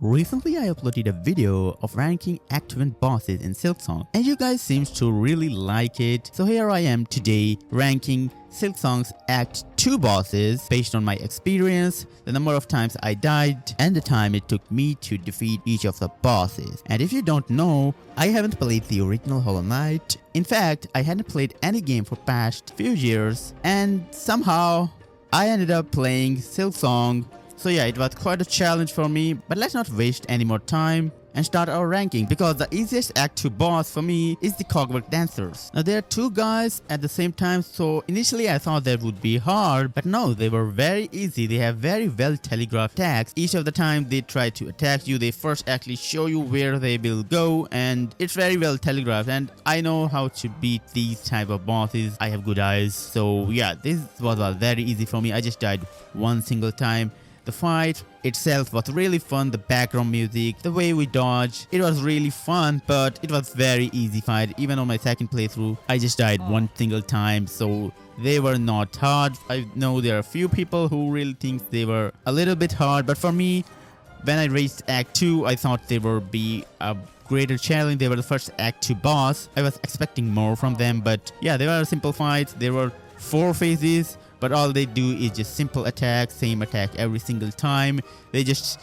Recently, I uploaded a video of ranking active bosses in Silksong, and you guys seems to really like it. So here I am today ranking Silksong's Act 2 bosses based on my experience, the number of times I died, and the time it took me to defeat each of the bosses. And if you don't know, I haven't played the original Hollow Knight. In fact, I hadn't played any game for past few years, and somehow I ended up playing Silksong. So yeah, it was quite a challenge for me, but let's not waste any more time and start our ranking, because the easiest Act 2 boss for me is the Cogwork Dancers. Now there are two guys at the same time, so initially I thought that would be hard, but no, they were very easy. They have very well telegraphed attacks. Each of the time they try to attack you, they first actually show you where they will go, and it's very well telegraphed, and I know how to beat these type of bosses. I have good eyes, so yeah, this was very easy for me. I just died one single time. The fight itself was really fun, the background music, the way we dodge, it was really fun, but it was very easy fight. Even on my second playthrough, I just died one single time, so they were not hard. I know there are a few people who really think they were a little bit hard, but for me, when I reached Act 2, I thought they would be a greater challenge. They were the first Act 2 boss. I was expecting more from them, but yeah, they were simple fights. There were 4 phases, but all they do is just simple attack, same attack every single time. They just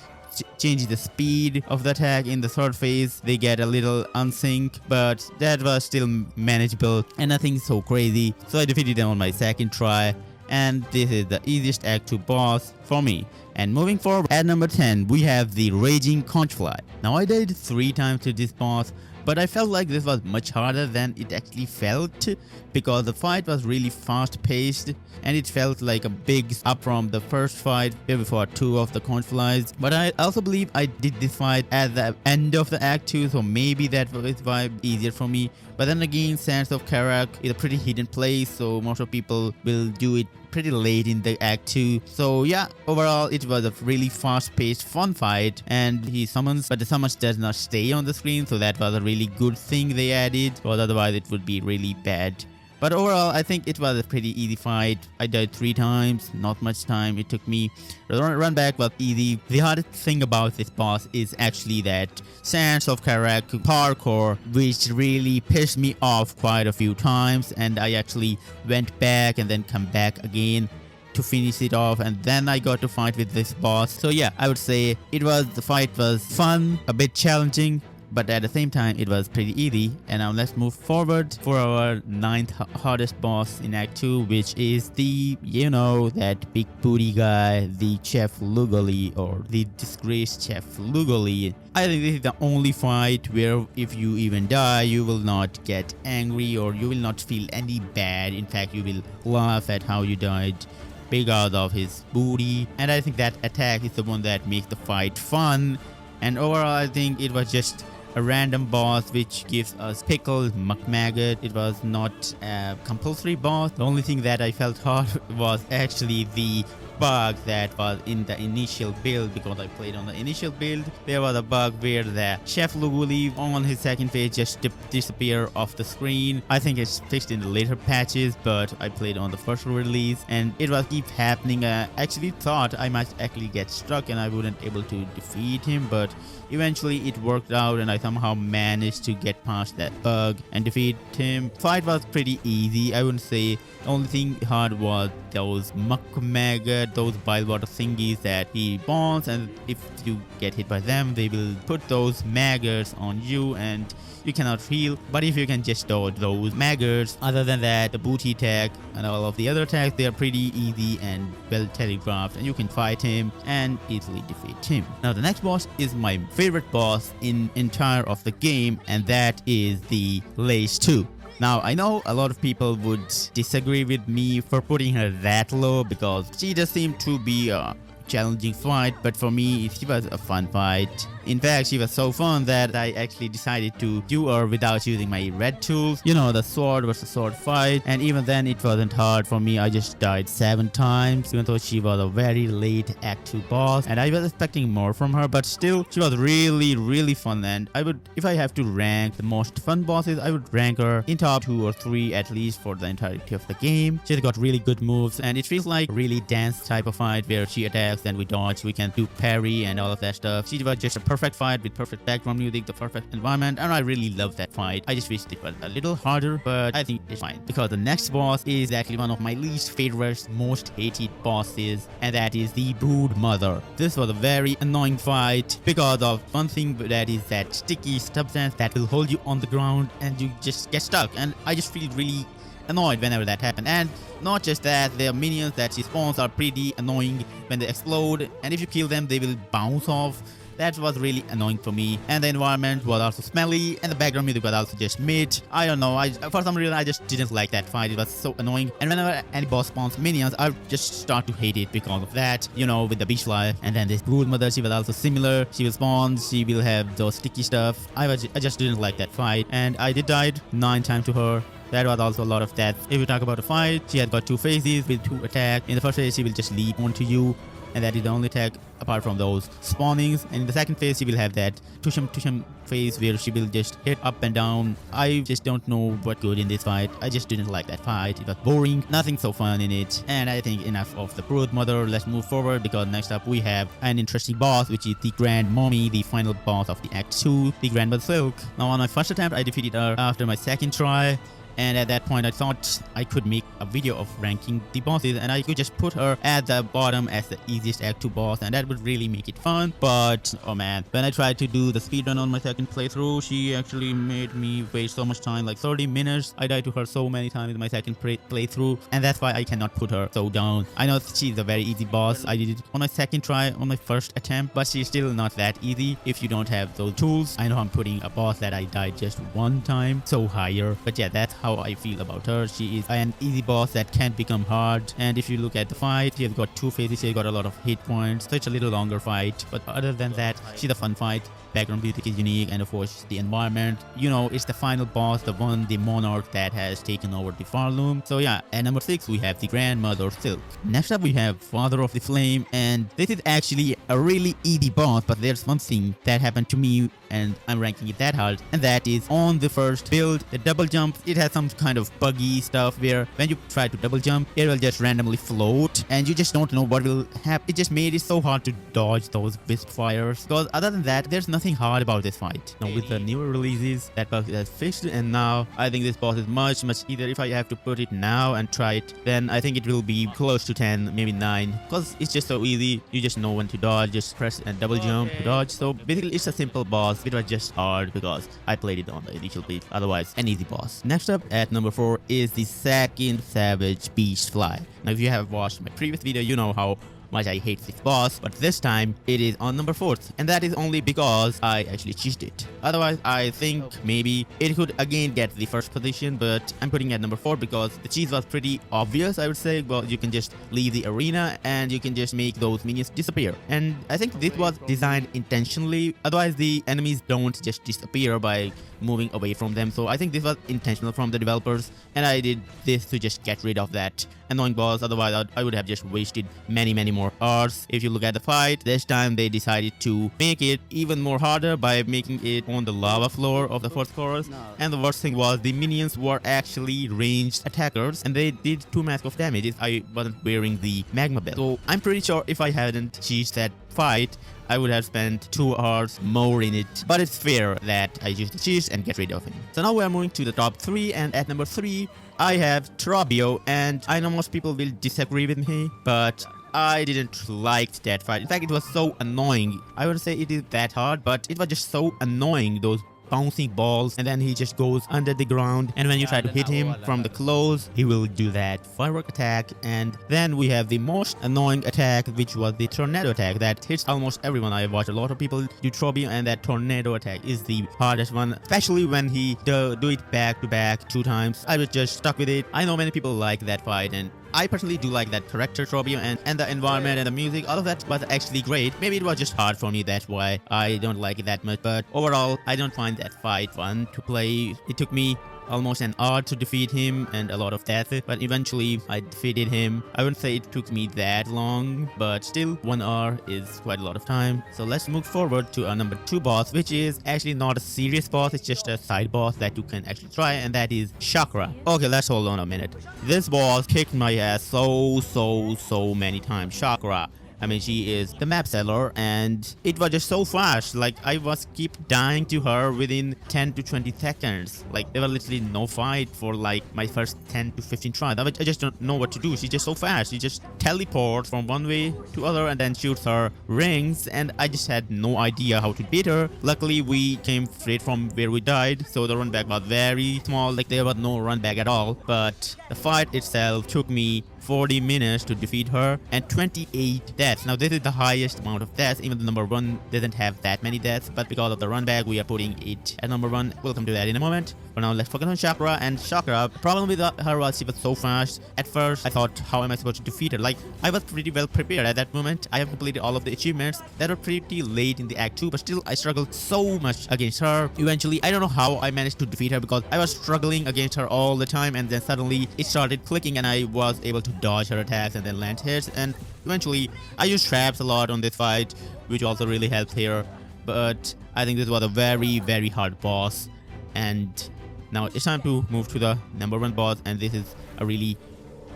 change the speed of the attack. In the third phase, they get a little unsync, but that was still manageable and nothing so crazy. So I defeated them on my second try, and this is the easiest Act 2 boss for me. And moving forward, at number 10, we have the Raging Conchfly. Now I died 3 times to this boss, but I felt like this was much harder than it actually felt, because the fight was really fast paced and it felt like a big up from the first fight where we fought 2 of the conchflies. But I also believe I did this fight at the end of the Act 2, so maybe that was why easier for me. But then again, Sands of Karak is a pretty hidden place, so most of people will do it pretty late in the Act 2. So yeah, overall it was a really fast-paced, fun fight, and he summons, but the summons does not stay on the screen, so that was a really good thing they added, because otherwise it would be really bad. But overall, I think it was a pretty easy fight. I died 3 times, not much time it took me. The run back was easy. The hardest thing about this boss is actually that Sands of Karak parkour, which really pissed me off quite a few times, and I actually went back and then come back again to finish it off, and then I got to fight with this boss. So yeah, I would say the fight was fun, a bit challenging, but at the same time it was pretty easy. And now let's move forward for our 9th hardest boss in Act 2, which is the, that big booty guy, the Chef Lugoli, or the disgraced Chef Lugoli. I think this is the only fight where if you even die, you will not get angry or you will not feel any bad. In fact, you will laugh at how you died because of his booty. And I think that attack is the one that makes the fight fun. And overall, I think it was just a random boss which gives us pickled muck maggot. It was not a compulsory boss. The only thing that I felt hard was actually the bug that was in the initial build, because I played on the initial build. There was a bug where the Chef Luguli on his second phase just disappear off the screen. I think it's fixed in the later patches, but I played on the first release and it was keep happening. I actually thought I might actually get struck and I wouldn't able to defeat him, but eventually it worked out and I somehow managed to get past that bug and defeat him. Fight was pretty easy. I wouldn't say the only thing hard was those muck maggot, those bile water thingies that he spawns, and if you get hit by them, they will put those maggots on you and you cannot heal. But if you can just dodge those maggots, other than that, the booty attack and all of the other attacks, they are pretty easy and well telegraphed, and you can fight him and easily defeat him. Now the next boss is my favorite boss in entire of the game, and that is the Lace 2. Now, I know a lot of people would disagree with me for putting her that low, because she does seem to be a challenging fight, but for me, it was a fun fight. In fact, she was so fun that I actually decided to do her without using my red tools. You know, the sword versus sword fight. And even then, it wasn't hard for me. I just died 7 times, even though she was a very late Act 2 boss. And I was expecting more from her, but still, she was really fun. And I would, if I have to rank the most fun bosses, I would rank her in top 2 or 3 at least for the entirety of the game. She's got really good moves, and it feels like a really dance type of fight where she attacks and we dodge, we can do parry and all of that stuff. She was just a perfect fight with perfect background music, the perfect environment, and I really love that fight. I just wish it was a little harder, but I think it's fine, because the next boss is actually one of my least favorite, most hated bosses, and that is the Brood Mother. This was a very annoying fight because of one thing, that is that sticky substance that will hold you on the ground and you just get stuck, and I just feel really annoyed whenever that happens. And not just that, the minions that she spawns are pretty annoying when they explode, and if you kill them they will bounce off. That was really annoying for me. And the environment was also smelly, and the background music was also just mid. I don't know, for some reason I just didn't like that fight. It was so annoying, and whenever any boss spawns minions, I just start to hate it because of that, you know, with the beach fly. And then this Brood Mother, she was also similar. She will spawn, she will have those sticky stuff. I just didn't like that fight, and I did died 9 times to her. That was also a lot of death. If we talk about the fight, she has got 2 phases with 2 attacks. In the first phase, she will just leap onto you, and that is the only attack apart from those spawnings. And in the second phase, she will have that tushum phase where she will just hit up and down. I just don't know what good in this fight. I just didn't like that fight. It was boring, nothing so fun in it. And I think enough of the Brood Mother. Let's move forward, because next up we have an interesting boss, which is the Grand Mommy, the final boss of the Act 2, the Grand Mother Silk. Now, on my first attempt, I defeated her after my second try. And at that point, I thought I could make a video of ranking the bosses, and I could just put her at the bottom as the easiest Act 2 boss, and that would really make it fun. But, oh man, when I tried to do the speedrun on my second playthrough, she actually made me waste so much time, like 30 minutes. I died to her so many times in my second playthrough, and that's why I cannot put her so down. I know she's a very easy boss. I did it on my second try, on my first attempt, but she's still not that easy if you don't have those tools. I know I'm putting a boss that I died just 1 time so higher, but yeah, that's how I feel about her. She is an easy boss that can become hard, and if you look at the fight, she has got 2 phases, she has got a lot of hit points, so it's a little longer fight. But other than that, she's a fun fight. Background music is unique, and of course the environment, you know, it's the final boss, the monarch that has taken over the Farloom. So yeah, at number 6 we have the Grandmother Silk. Next up we have Father of the Flame, and this is actually a really easy boss, but there's one thing that happened to me and I'm ranking it that hard, and that is on the first build, the double jump. It has some kind of buggy stuff where when you try to double jump, it will just randomly float and you just don't know what will happen. It just made it so hard to dodge those wisp fires, because other than that, there's nothing hard about this fight. Now with the newer releases, that bug is fixed, and now I think this boss is much easier. If I have to put it now and try it, then I think it will be close to 10, maybe 9, because it's just so easy. You just know when to dodge, just press and double jump to dodge. So basically it's a simple boss. It was just hard because I played it on the initial build. Otherwise, an easy boss. Next up at number 4 is the second Savage Beast Fly. Now if you have watched my previous video, you know how much I hate this boss, but this time it is on number 4th, and that is only because I actually cheated it. Otherwise, I think maybe it could again get the first position, but I'm putting it at number 4 because the cheese was pretty obvious, I would say. Well, you can just leave the arena and you can just make those minions disappear, and I think this was designed intentionally. Otherwise, the enemies don't just disappear by moving away from them. So I think this was intentional from the developers, and I did this to just get rid of that annoying boss. Otherwise, I would have just wasted many more hours. If you look at the fight, this time they decided to make it even more harder by making it on the lava floor of the first chorus. And the worst thing was the minions were actually ranged attackers, and they did 2 mass of damage if I wasn't wearing the magma belt. So I'm pretty sure if I hadn't cheated that fight, I would have spent 2 hours more in it, but it's fair that I use the cheese and get rid of him. So now we are moving to the top 3, and at number 3 I have Trobio, and I know most people will disagree with me, but I didn't like that fight. In fact, it was so annoying. I wouldn't say it is that hard, but it was just so annoying, those bouncing balls, and then he just goes under the ground, and when you try to hit him from the close, he will do that firework attack. And then we have the most annoying attack, which was the tornado attack that hits almost everyone. I watched a lot of people do Trobio, and that tornado attack is the hardest one, especially when he do it back to back 2 times. I was just stuck with it. I know many people like that fight, and I personally do like that character trophy and the environment and the music, all of that was actually great. Maybe it was just hard for me, that's why I don't like it that much. But overall, I don't find that fight fun to play. It took me almost an hour to defeat him and a lot of death, but eventually I defeated him. I wouldn't say it took me that long, but still 1 hour is quite a lot of time. So let's move forward to our number 2 boss, which is actually not a serious boss, it's just a side boss that you can actually try, and that is Chakra. Okay, let's hold on a minute. This boss kicked my ass so many times. Chakra, I mean, she is the map seller, and it was just so fast. Like, I was keep dying to her within 10 to 20 seconds. Like, there was literally no fight for like my first 10 to 15 tries. I just don't know what to do. She's just so fast. She just teleports from one way to other and then shoots her rings, and I just had no idea how to beat her. Luckily, we came straight from where we died, so the run back was very small. Like, there was no run back at all. But the fight itself took me 40 minutes to defeat her and 28 deaths. Now this is the highest amount of deaths. Even the number 1 doesn't have that many deaths, but because of the run back we are putting it at number 1. We'll come to that in a moment. For now, let's focus on Chakra. And Chakra, problem with her was she was so fast. At first I thought, how am I supposed to defeat her? Like, I was pretty well prepared at that moment. I have completed all of the achievements that were pretty late in the act 2, but still I struggled so much against her. Eventually, I don't know how I managed to defeat her, because I was struggling against her all the time, and then suddenly it started clicking and I was able to dodge her attacks and then land hits. And eventually I used traps a lot on this fight, which also really helped here. But I think this was a very hard boss, and now it's time to move to the number 1 boss, and this is a really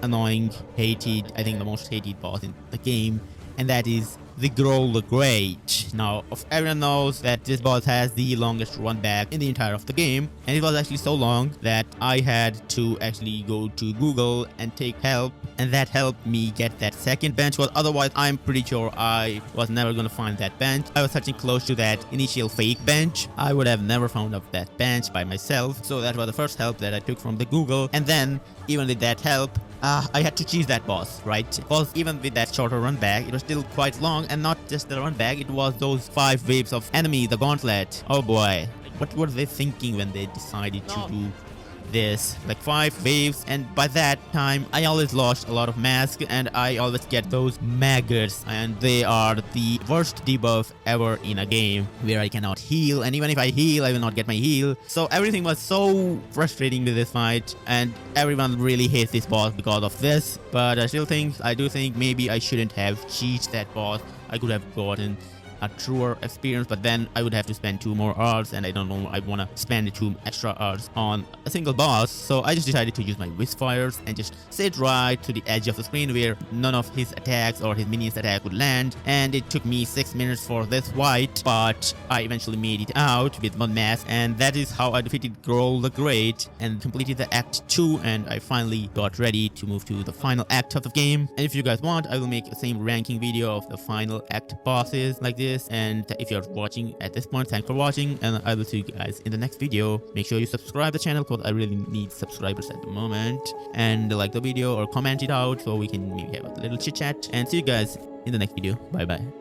annoying, hated, I think the most hated boss in the game, and that is the Growl the Great. Now, everyone knows that this boss has the longest run back in the entire of the game, and it was actually so long that I had to actually go to Google and take help, and that helped me get that second bench, because otherwise I'm pretty sure I was never gonna find that bench. I was touching close to that initial fake bench. I would have never found up that bench by myself, so that was the first help that I took from the Google. And then, even with that help, I had to cheese that boss, right? Because even with that shorter run back, it was still quite long, and not just the run back, it was those 5 waves of enemy, the gauntlet. Oh boy, what were they thinking when they decided to do this? Like 5 waves, and by that time I always lost a lot of mask, and I always get those maggots, and they are the worst debuff ever in a game, where I cannot heal, and even if I heal I will not get my heal. So everything was so frustrating with this fight, and everyone really hates this boss because of this. But I do think maybe I shouldn't have cheated that boss. I could have gotten a truer experience, but then I would have to spend 2 more hours, and I don't know I want to spend 2 extra hours on a single boss. So I just decided to use my Wishfires and just sit right to the edge of the screen where none of his attacks or his minions attack would land. And it took me 6 minutes for this fight, but I eventually made it out with 1 mask, and that is how I defeated Growl the Great and completed the act 2, and I finally got ready to move to the final act of the game. And if you guys want, I will make the same ranking video of the final act bosses like this. And if you're watching at this point, thanks for watching, and I will see you guys in the next video. Make sure you subscribe the channel, because I really need subscribers at the moment, and like the video or comment it out so we can maybe have a little chit chat. And see you guys in the next video. Bye bye.